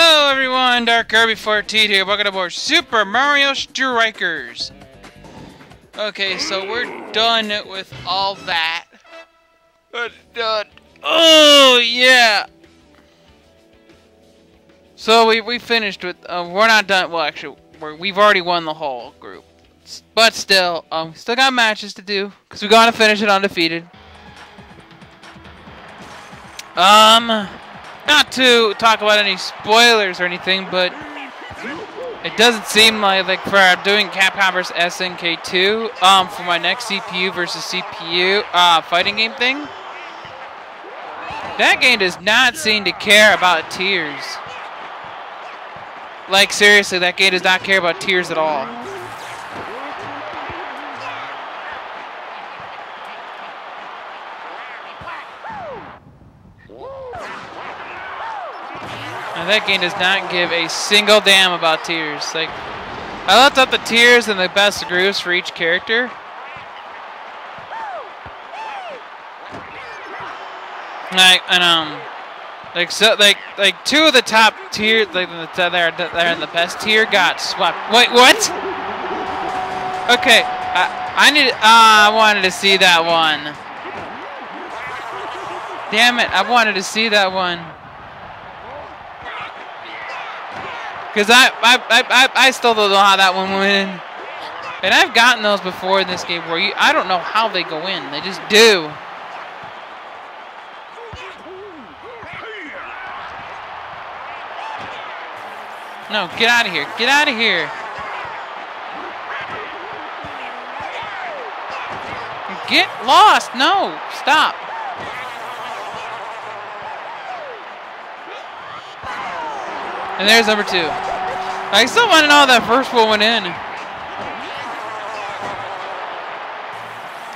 Hello everyone, Dark Kirby 14 here. Welcome aboard Super Mario Strikers. Okay, so we're done with all that. We're done. Oh yeah. So we finished with. We're not done. Well, actually, we've already won the whole group, but still, still got matches to do because we gotta finish it undefeated. Not to talk about any spoilers or anything, but it doesn't seem like for doing Capcom vs SNK2, for my next CPU versus CPU fighting game thing, that game does not seem to care about tears. Like seriously, that game does not care about tears at all. And that game does not give a single damn about tears. Like, I looked up the tears and the best grooves for each character. Like two of the top tier, they're in the best tier, got swept. Wait, what? Okay, I wanted to see that one. Damn it, I wanted to see that one. Because I still don't know how that one went in. And I've gotten those before in this game where I don't know how they go in. They just do. No, get out of here. Get out of here. Get lost. No, stop. And there's number 2. I still want to know how that first one went in.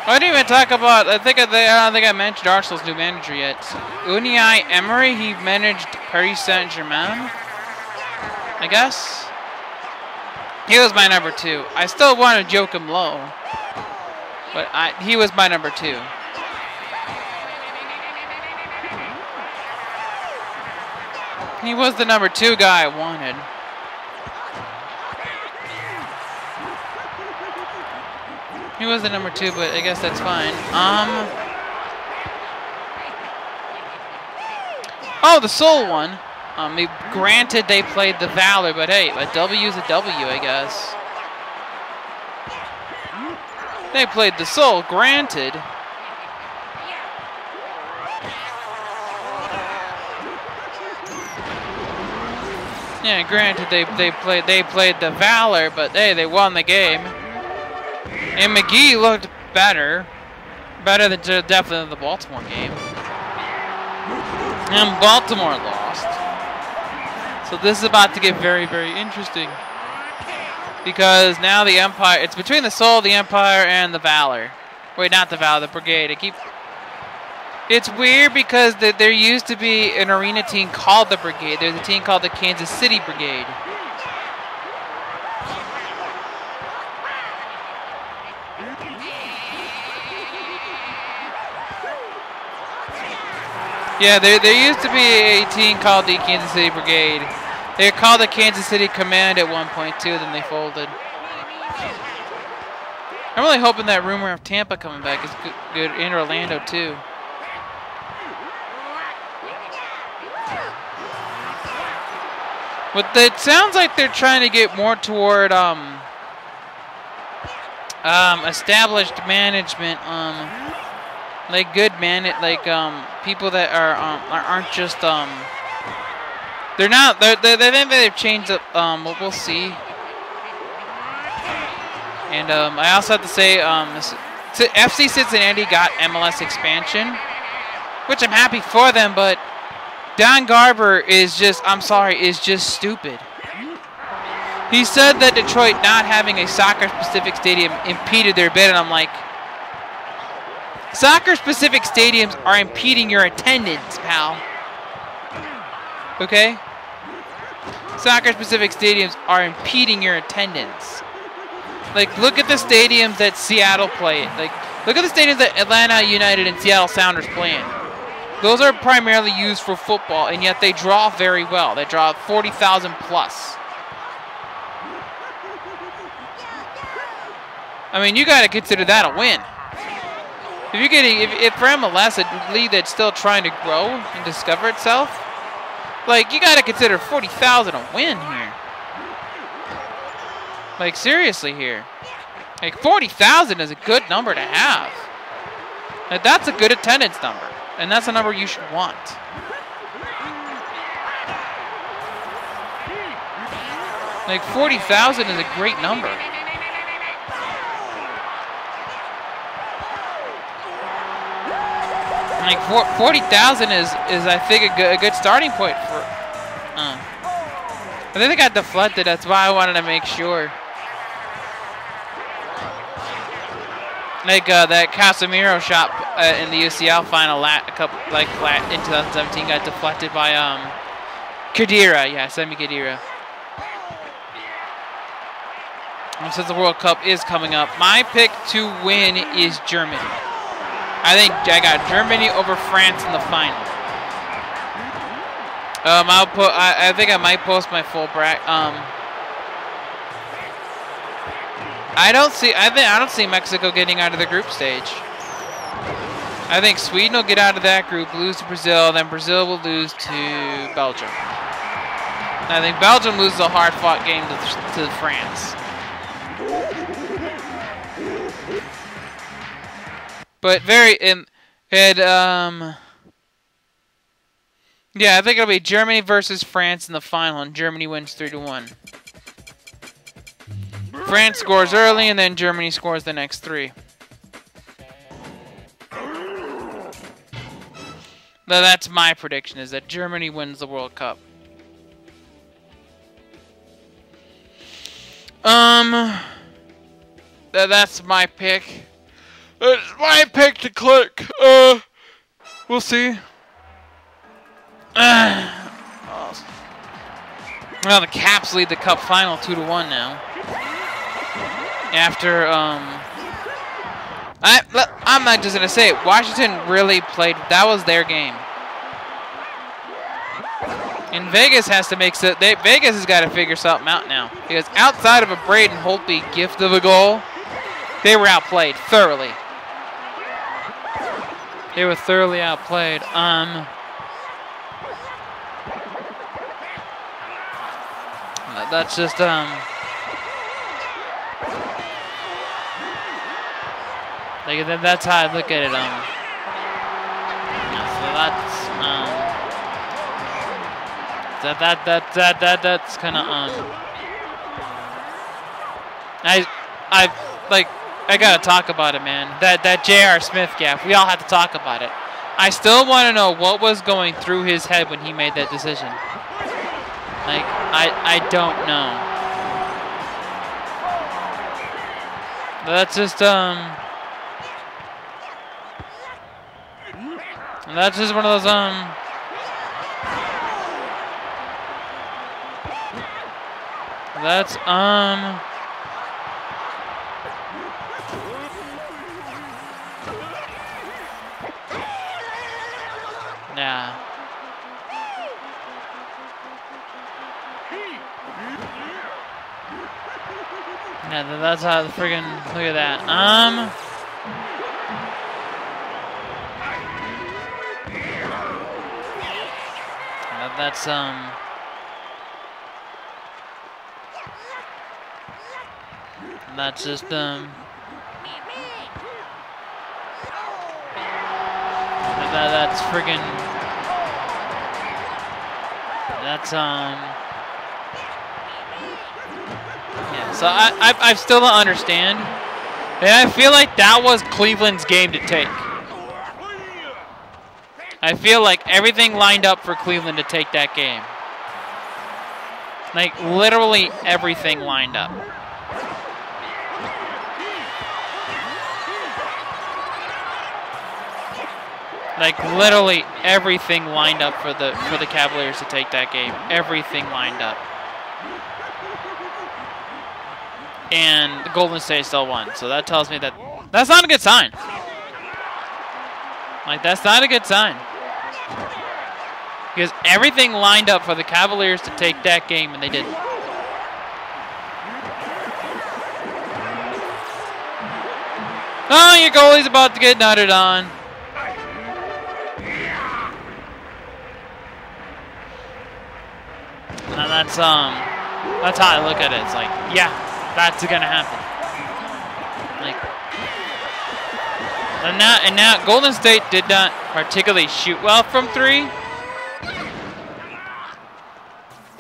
I didn't even talk about. I don't think I mentioned Arsenal's new manager yet. Unai Emery. He managed Paris Saint-Germain, I guess. He was my number 2. I still want to joke him low, but he was my number 2. He was the number 2 guy I wanted. He was the number 2, but I guess that's fine. Oh, the Soul one. Granted, they played the Valor, but hey, a W is a W, I guess. They played the Soul, granted. Yeah, granted they played the Valor, but hey, they won the game. And McGee looked better than definitely the Baltimore game. And Baltimore lost. So this is about to get very, very interesting. Because now the Empire, it's between the Soul, the Empire, and the Valor. Wait, not the Valor, the Brigade. It's weird because there used to be an arena team called the Brigade. There's a team called the Kansas City Brigade. Yeah, there used to be a team called the Kansas City Brigade. They were called the Kansas City Command at one point too, then they folded. I'm really hoping that rumor of Tampa coming back is good, and Orlando too. But it sounds like they're trying to get more toward established management, like good people that aren't just they're not they think they've changed up. We'll see. And I also have to say FC Cincinnati got MLS expansion, which I'm happy for them, but Don Garber is just, I'm sorry, is just stupid. He said that Detroit not having a soccer-specific stadium impeded their bid, and I'm like, soccer-specific stadiums are impeding your attendance, pal. Okay? Soccer-specific stadiums are impeding your attendance. Like, look at the stadiums that Seattle play in. Like, look at the stadiums that Atlanta United and Seattle Sounders play in. Those are primarily used for football, and yet they draw very well. They draw 40,000 plus. I mean, you got to consider that a win. If you're getting, if for MLS, a league that's still trying to grow and discover itself, like, you got to consider 40,000 a win here. Like, seriously here. Like, 40,000 is a good number to have. Like, that's a good attendance number. And that's a number you should want. Like, 40,000 is a great number. Like, 40,000 is I think a good starting point for. I think they got deflected. That's why I wanted to make sure. Like that Casemiro shot in the UCL final in 2017 got deflected by Khedira. Yeah, Semi Khedira. And since the World Cup is coming up, my pick to win is Germany. I think I got Germany over France in the final. I think I might post my full bracket. I don't see Mexico getting out of the group stage. I think Sweden will get out of that group, lose to Brazil, then Brazil will lose to Belgium. I think Belgium loses a hard-fought game to France. But yeah, I think it'll be Germany versus France in the final, and Germany wins 3-1. France scores early, and then Germany scores the next 3. That's my prediction, is that Germany wins the World Cup. That's my pick. It's my pick to click. We'll see. Well, the Caps lead the Cup final 2-1 now. After I'm not just gonna say it. Washington really played. That was their game. And Vegas has to make so. Vegas has got to figure something out now, because outside of a Braden Holtby gift of a goal, they were outplayed thoroughly. They were thoroughly outplayed. That's just like that's how I look at it. So that's kind of I gotta talk about it, man. That J.R. Smith gap, we all have to talk about it. I still want to know what was going through his head when he made that decision. Like, I don't know. That's just one of those that's yeah. Yeah, that's how the friggin' look at that. That's just that's friggin' that's yeah, so I still don't understand. And I feel like that was Cleveland's game to take. I feel like everything lined up for Cleveland to take that game. Like, literally everything lined up. Like, literally everything lined up for the Cavaliers to take that game. Everything lined up. And the Golden State still won. So that tells me that that's not a good sign. Like, that's not a good sign. Because everything lined up for the Cavaliers to take that game, and they didn't. Oh, your goalie's about to get nutted on. And that's how I look at it. It's like, yeah, that's gonna happen. Like, and now Golden State did not particularly shoot well from 3.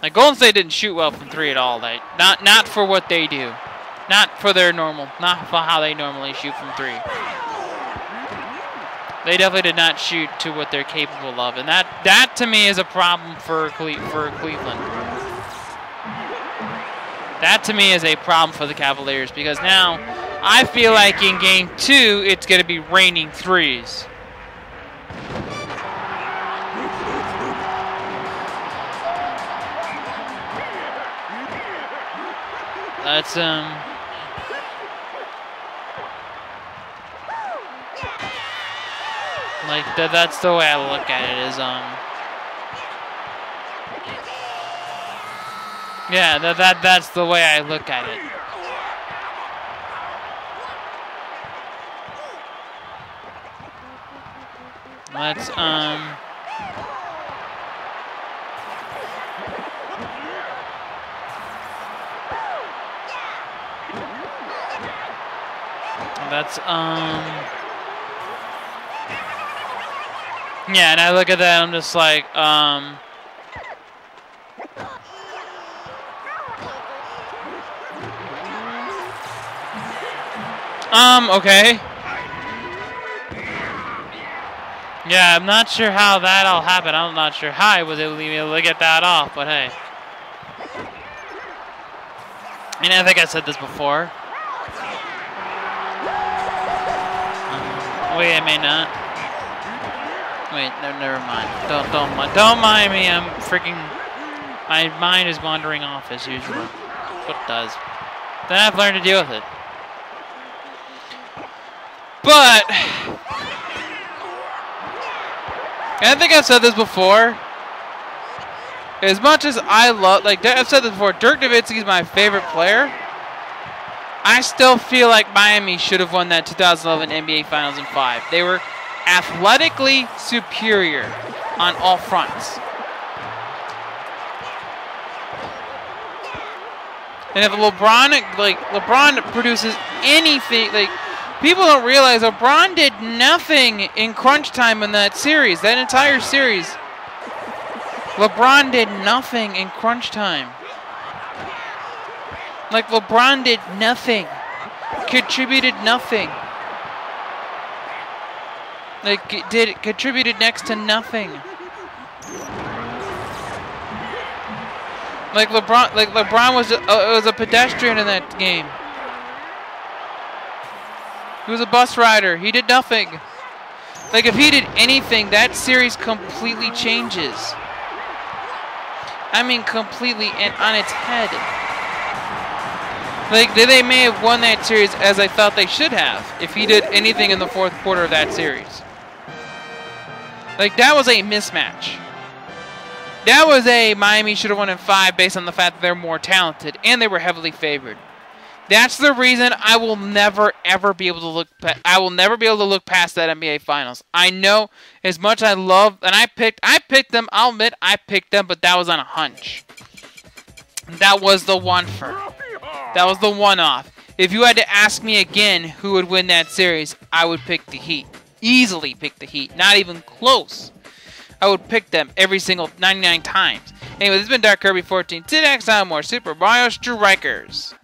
Like, Golden State didn't shoot well from 3 at all. Like, not for what they do. Not for their normal, not for how they normally shoot from 3. They definitely did not shoot to what they're capable of, and that to me is a problem for Cleveland. That to me is a problem for the Cavaliers, because now I feel like in Game 2 it's going to be raining threes. That's like that's the way I look at it. Is yeah, that's the way I look at it. Let's that's yeah, and I look at that, I'm just like, okay. Yeah, I'm not sure how that all happened. I'm not sure how I was able to get that off, but hey. And I think I said this before. Wait, I may not. Wait, no, never mind. Don't mind me. I'm freaking. My mind is wandering off as usual. What it does. Then I've learned to deal with it. But I think I've said this before. As much as I love, like I've said this before, Dirk Nowitzki is my favorite player. I still feel like Miami should have won that 2011 NBA Finals in 5. They were athletically superior on all fronts. And if LeBron produces anything, like, people don't realize LeBron did nothing in crunch time in that series, that entire series. LeBron did nothing in crunch time. Like, LeBron did nothing. Contributed nothing. Like, contributed next to nothing. Like LeBron was a pedestrian in that game. He was a bus rider. He did nothing. Like, if he did anything, that series completely changes. I mean, completely and on its head. Like, they may have won that series as I thought they should have if he did anything in the fourth quarter of that series. Like, that was a mismatch. That was a Miami should have won in 5 based on the fact that they're more talented and they were heavily favored. That's the reason I will never ever be able to look. I will never be able to look past that NBA Finals. I know as much I love, and I picked them. I'll admit I picked them, but that was on a hunch. That was the one for. That was the one-off. If you had to ask me again who would win that series, I would pick the Heat. Easily pick the Heat. Not even close. I would pick them every single 99 times. Anyway, this has been Dark Kirby 14. Till next time, more Super Mario Strikers.